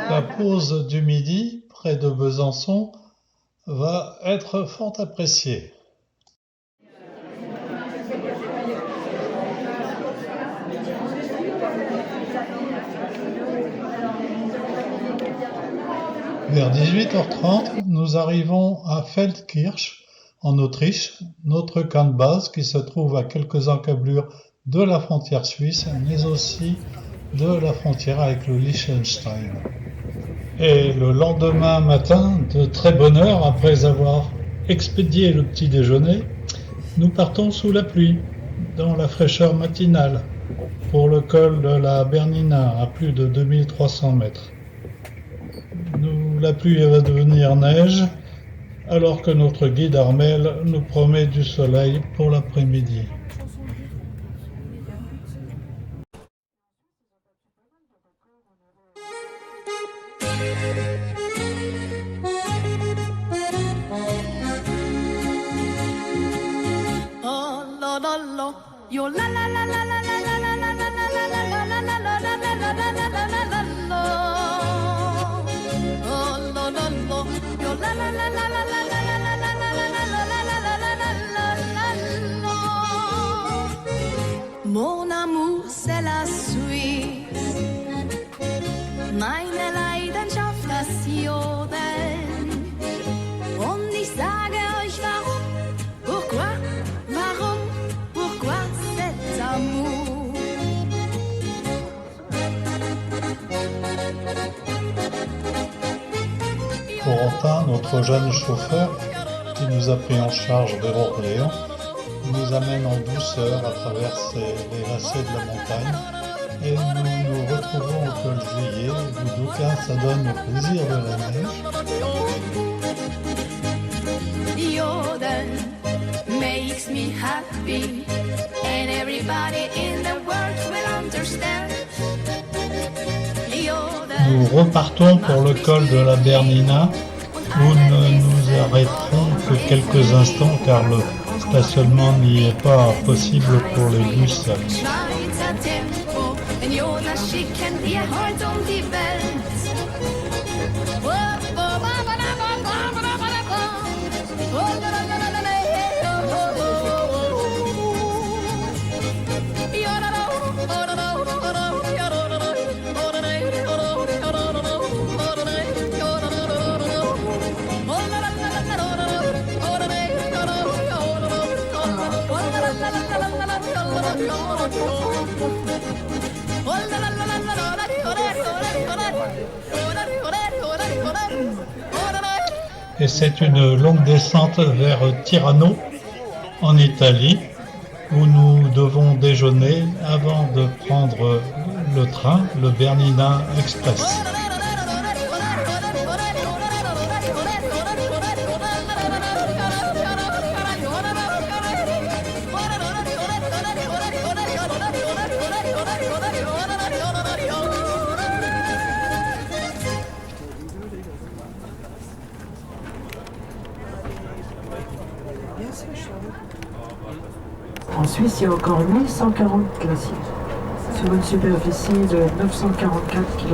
La pause du midi, près de Besançon, va être fort appréciée. Vers 18h30, nous arrivons à Feldkirch, en Autriche, notre camp de base qui se trouve à quelques encablures de la frontière suisse, mais aussi de la frontière avec le Liechtenstein. Et le lendemain matin, de très bonne heure, après avoir expédié le petit déjeuner, nous partons sous la pluie, dans la fraîcheur matinale, pour le col de la Bernina, à plus de 2300 mètres. La pluie va devenir neige, alors que notre guide Armel nous promet du soleil pour l'après-midi. Mon amour, c'est la Suisse, meine Leidenschaft, das Jodeln. Und ich sage euch warum, pourquoi cet amour. Corentin, notre jeune chauffeur, qui nous a pris en charge vers Orléans, nous amène en douceur à travers les lacets de la montagne et nous nous retrouvons au col Juillet. Doudouka, ça donne le plaisir de la neige. Yodel makes me happy and everybody in the world will understand. Nous repartons pour le col de la Bernina où ne nous arrêterons que quelques instants car le stationnement n'y est pas possible pour les bus. Et c'est une longue descente vers Tirano, en Italie, où nous devons déjeuner avant de prendre le train, le Bernina Express. En Suisse, il y a encore 1140 glaciers, sur une superficie de 944 km².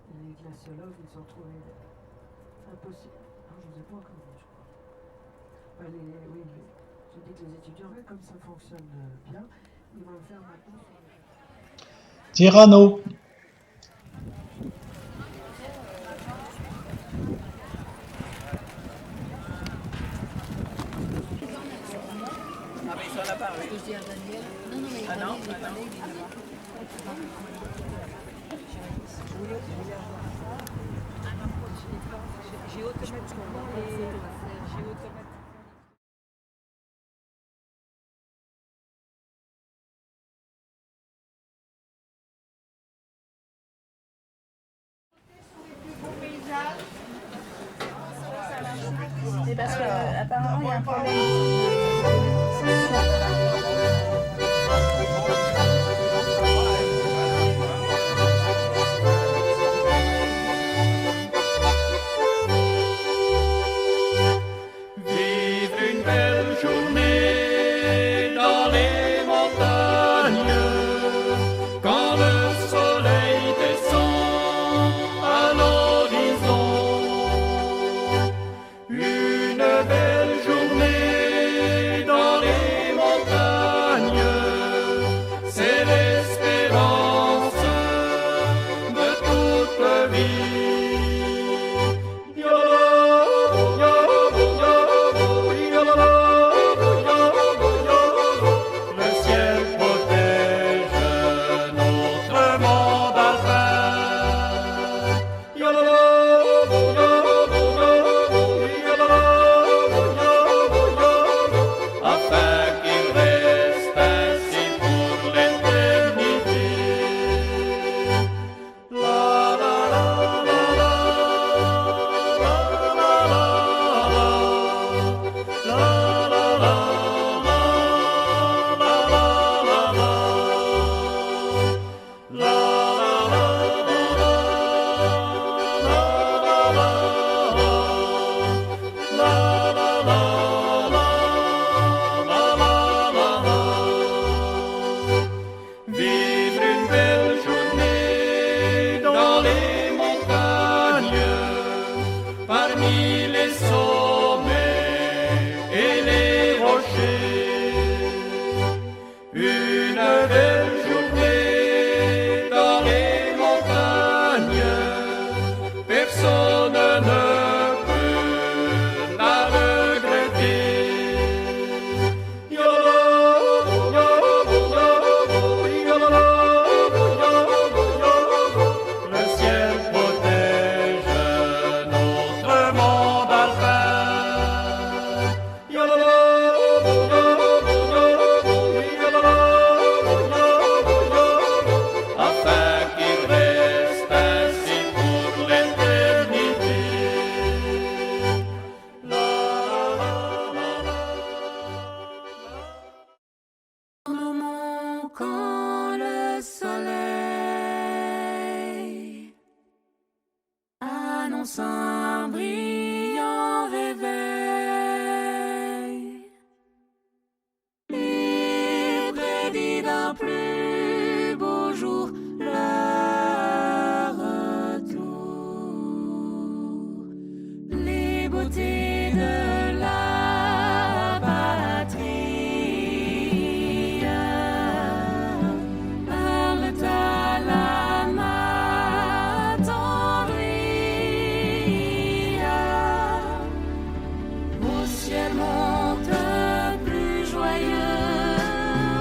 Les glaciologues, ils ont trouvé impossible. Non, je ne vous ai pas encore dit, je crois. Oui, j'ai dit que les étudiants, comme ça fonctionne bien, ils vont le faire maintenant. Tirano. C'est parce qu'apparemment il y a un problème. Vivre une belle journée annonce un brillant réveil et prédit d'un plus beau jour le retour. Les beautés de la patrie parlent à l'âme attendrie. Au ciel monte plus joyeux,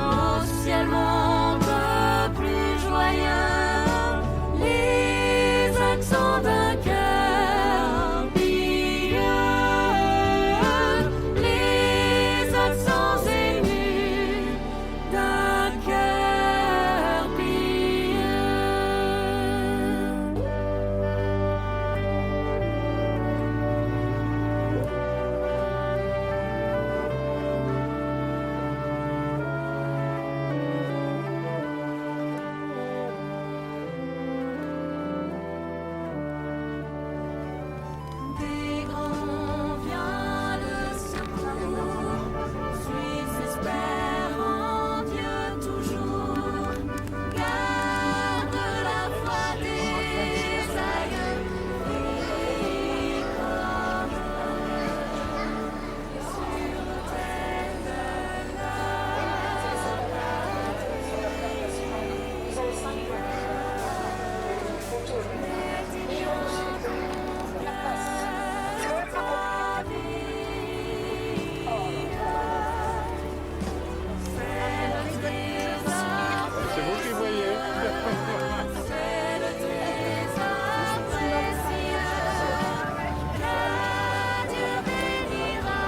au ciel monte plus joyeux, les accents d'un cœur pieux, les accents émus d'un cœur pieux. Des grands vient le secours, suis espère en Dieu toujours. Garde la foi des aïeux et comme sur l'autel de C'est vous qui voyez. c'est le trésor précieux que Dieu bénira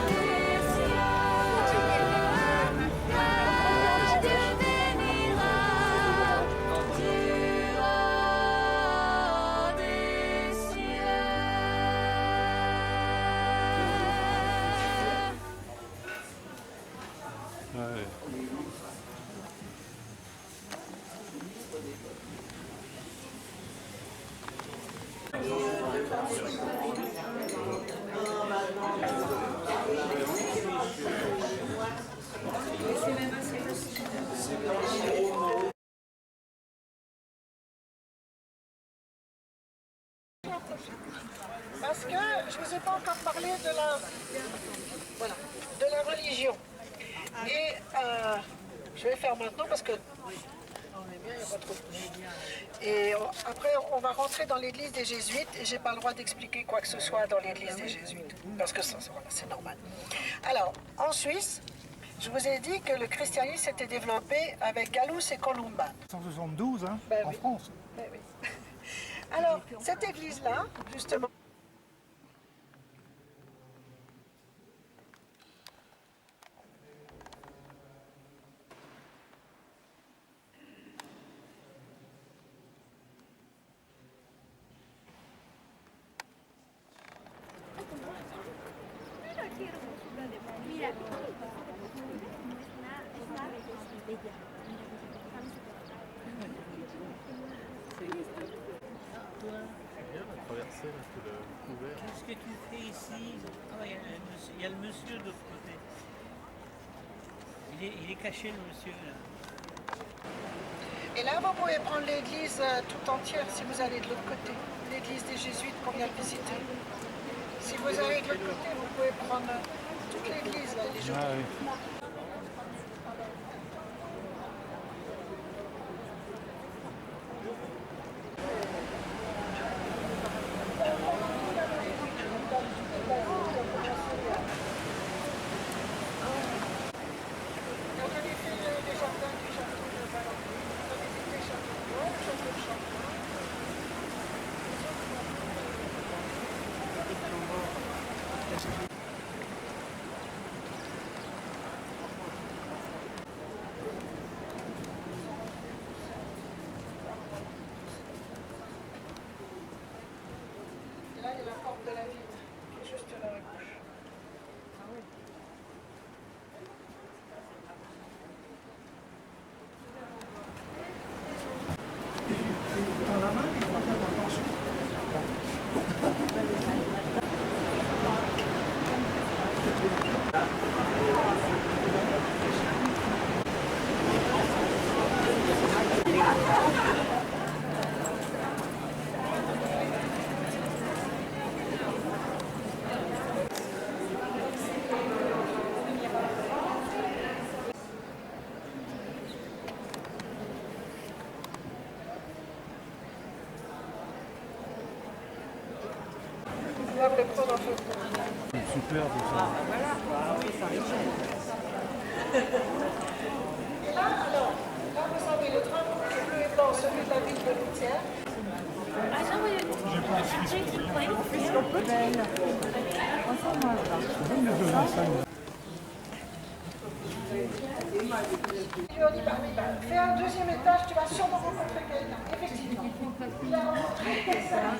les cieux, que Dieu bénira du haut des cieux. Ouais. Parce que je ne vous ai pas encore parlé de la religion. Et je vais le faire maintenant parce que on est bien, il n'y a pas trop de bruit. Et après, on va rentrer dans l'église des Jésuites et j'ai pas le droit d'expliquer quoi que ce soit dans l'église des Jésuites. Parce que ça, voilà, c'est normal. Alors, en Suisse, je vous ai dit que le christianisme s'était développé avec Gallus et Columban. 172, hein, Ben en oui. France. Ben oui. Alors, cette église-là, justement, Traverser le couvert. Qu'est-ce que tu fais ici? Ah, il y a le monsieur de l'autre côté. Il est caché, le monsieur, là. et là, vous pouvez prendre l'église tout entière si vous allez de l'autre côté. L'église des Jésuites qu'on vient de visiter. Si vous allez de l'autre côté, vous pouvez prendre toute l'église, là, les jours. Ah oui. On a fait les jardins du château de Valence. On a visité le château de Valence, le château de Champollion. Et là, il y a la porte de la ville, qui est juste là à gauche. Ah oui. Dans la main, il faut faire attention. doivent le prendre en photo. Super tout ça. Et là, alors, là vous avez le drapeau qui est bleu et blanc, celui de la ville de Loutière. Je lui ai dit, bah, fais un deuxième étage, tu vas sûrement rencontrer quelqu'un. Effectivement. Il a rencontré quelqu'un.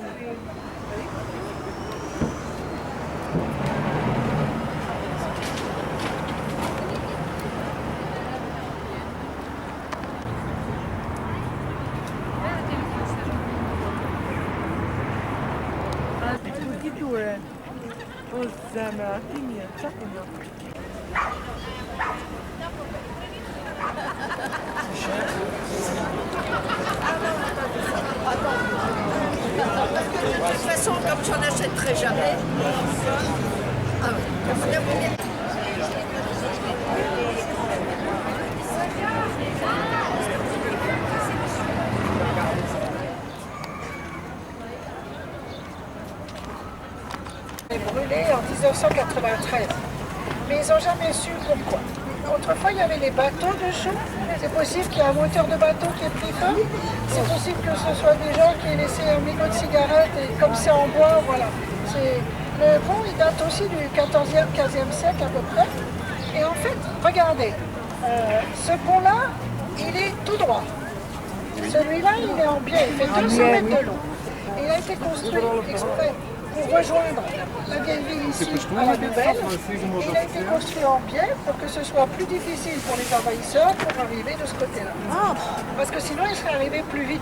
De toute façon, comme j'en achèterai jamais. Ah oui. Brûlé en 1993. Mais ils n'ont jamais su pourquoi. Autrefois, il y avait les bateaux de chaux. C'est possible qu'il y ait un moteur de bateau qui ait pris feu. C'est possible que ce soit des gens qui aient laissé un mégot de cigarette et comme c'est en bois, voilà. Le pont, il date aussi du 14e, 15e siècle à peu près. Et en fait, regardez, ce pont-là, il est tout droit. Celui-là, il est en biais, il fait 200 mètres de long. Et il a été construit exprès pour rejoindre la vieille ville ici à la Nouvelle. Il a été construit en biais pour que ce soit plus difficile pour les envahisseurs pour arriver de ce côté-là. Parce que sinon, ils seraient arrivés plus vite.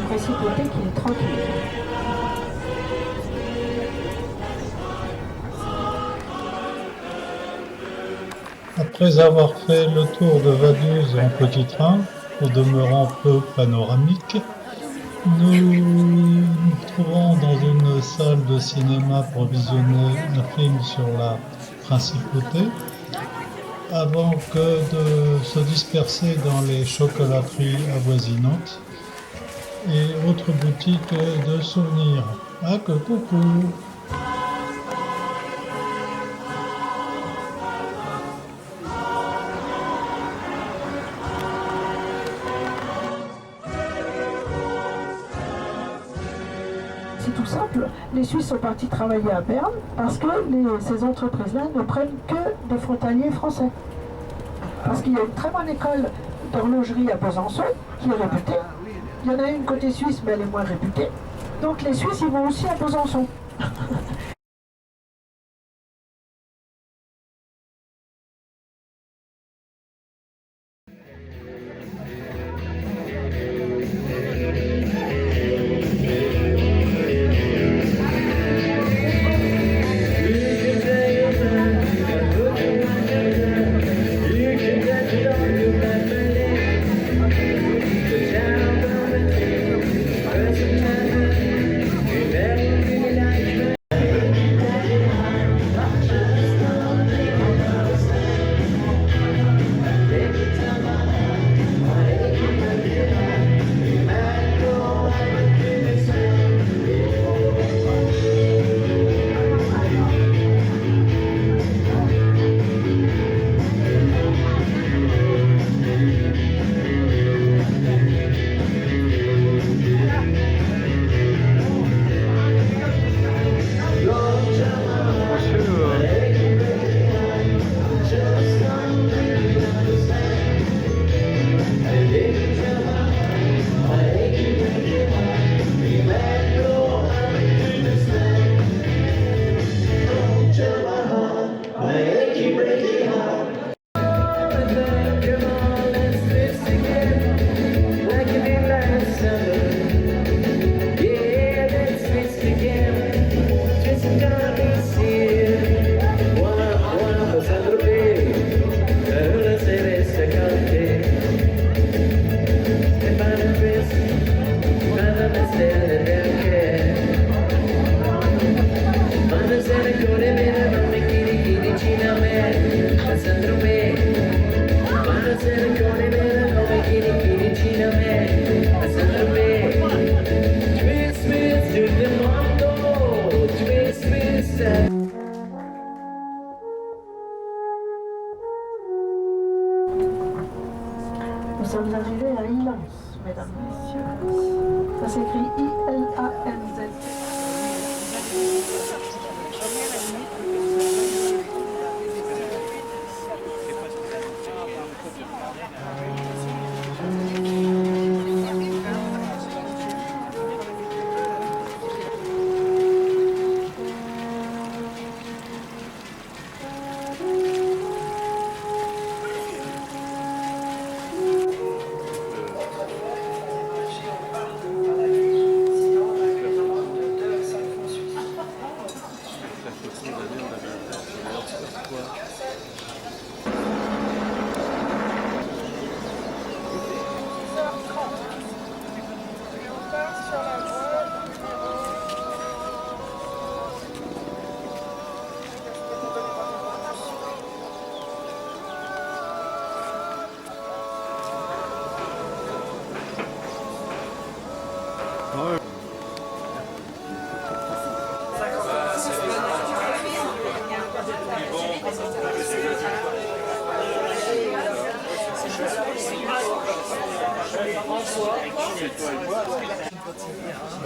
Principauté qui est tranquille. Après avoir fait le tour de Vaduz en petit train, au demeurant peu panoramique, nous nous trouvons dans une salle de cinéma pour visionner un film sur la principauté, avant que de se disperser dans les chocolateries avoisinantes et autres boutiques de souvenirs. Ah que coucou! C'est tout simple, les Suisses sont partis travailler à Berne parce que ces entreprises-là ne prennent que des frontaliers français. Parce qu'il y a une très bonne école d'horlogerie à Besançon qui est réputée. Il y en a une côté suisse, mais elle est moins réputée. Donc les Suisses, ils vont aussi à Besançon. Nous sommes arrivés à Ilans, mesdames, messieurs. Ça s'écrit I-L-A-N-Z.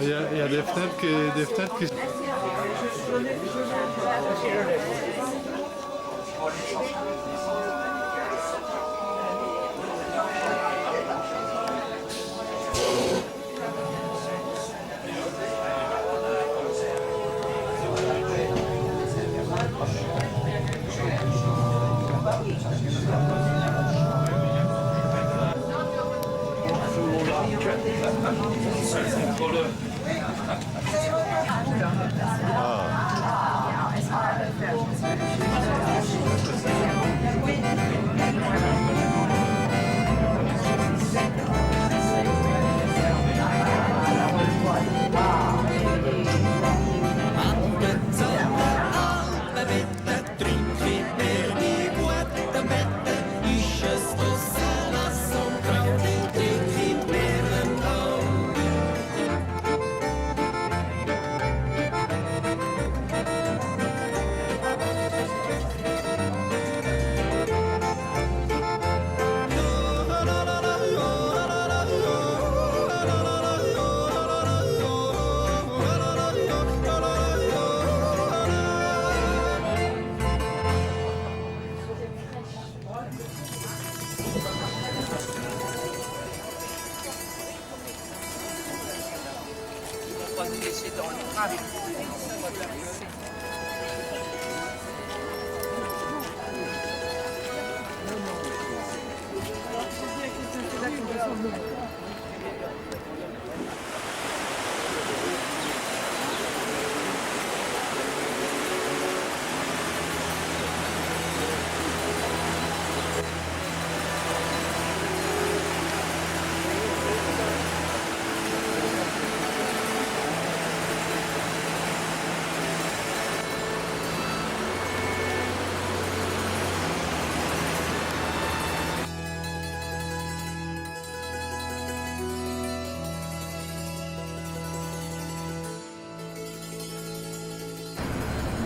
Il y a des fenêtres qui...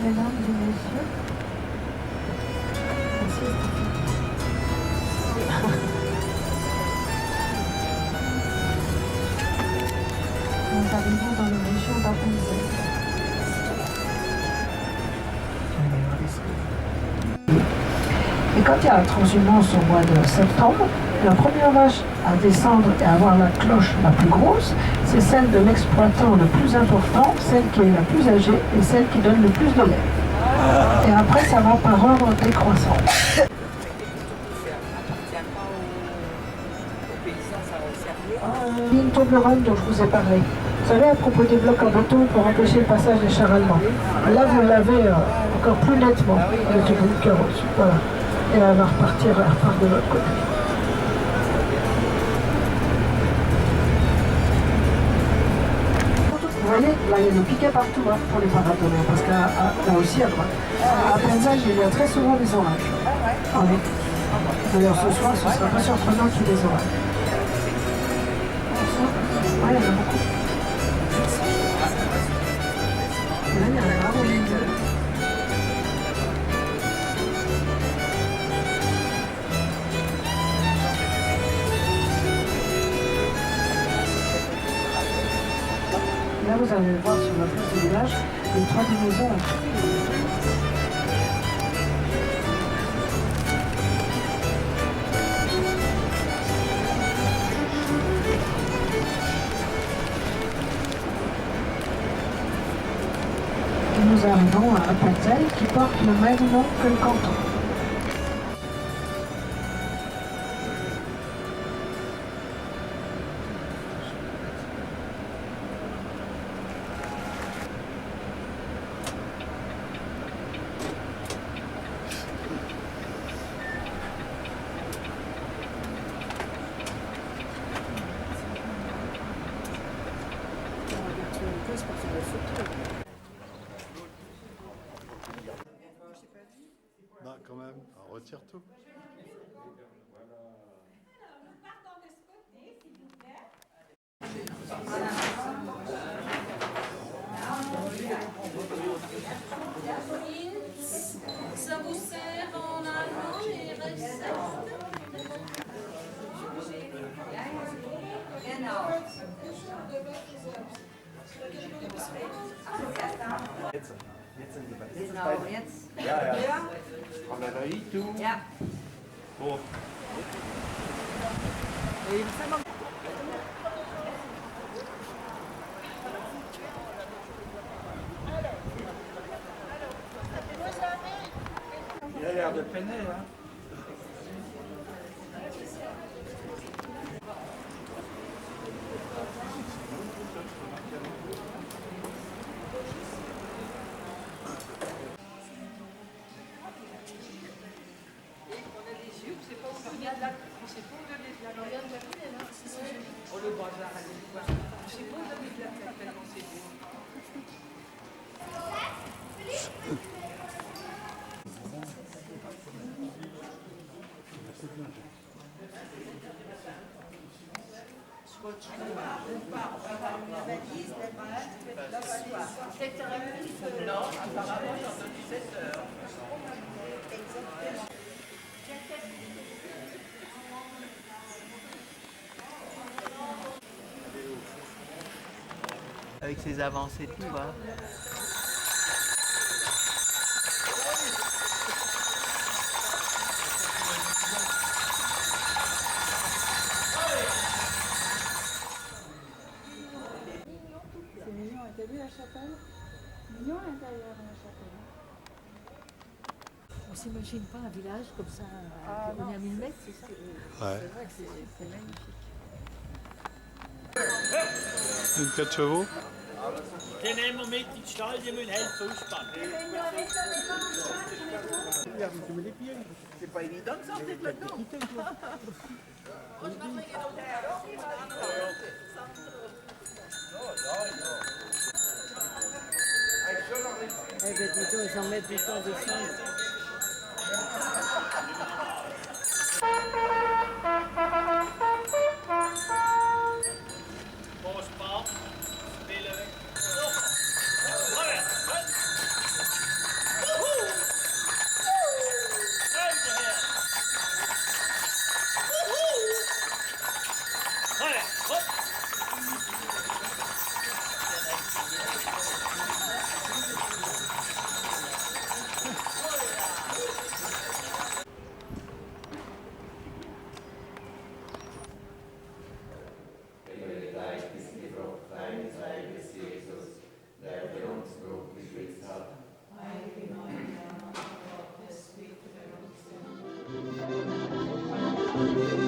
Mesdames et messieurs, nous arrivons dans la région d'Appenzell. Et quand il y a la transhumance au mois de septembre, la première vache à descendre et à avoir la cloche la plus grosse, c'est celle de l'exploitant le plus important, celle qui est la plus âgée et celle qui donne le plus de lait. Et après, ça va par ordre décroissant. Ligne Toblerone dont je vous ai parlé. Vous savez, à propos des blocs en béton pour empêcher le passage des chars allemands. Là, vous l'avez encore plus nettement avec le bunker au-dessus. Voilà. Et elle va repartir, elle repart de l'autre côté. Vous voyez, là il y a des piquets partout hein, pour les paratonnerres, parce que là aussi à droite. À Appenzell, il y a très souvent des orages. Ah oui. D'ailleurs ce soir, ce ne sera pas surprenant qu'il y ait des orages. Ouais, il y en a beaucoup. Et là, il y en a vraiment les deux. vous allez voir sur la place du village, les 3 maisons. Et nous arrivons à Appenzell qui porte le même nom que le canton. Bah quand même, on retire tout. Ça vous sert en allemand les recettes? Genau, jetzt. Ja, ja. Kann er da rein tun? Ja. So. Il a l'air de peiner, hein. Avec ses avancées, tout va. C'est mignon, t'as vu la chapelle? Mignon à l'intérieur de la chapelle. On s'imagine pas un village comme ça, on est à 1000 mètres, c'est ça? Ouais. C'est vrai que c'est magnifique. Une 4 chevaux. Den nehmen wir mit in den Stall, die müssen helfen ausspannen. C'est pas évident de sortir là-dedans. Eh ben dis donc, ils en mettent du temps dessus. Bon sport, spelen we. Kom weer, goed. Woehoe! Ruimte her. Woehoe! Kom weer, goed. Thank you.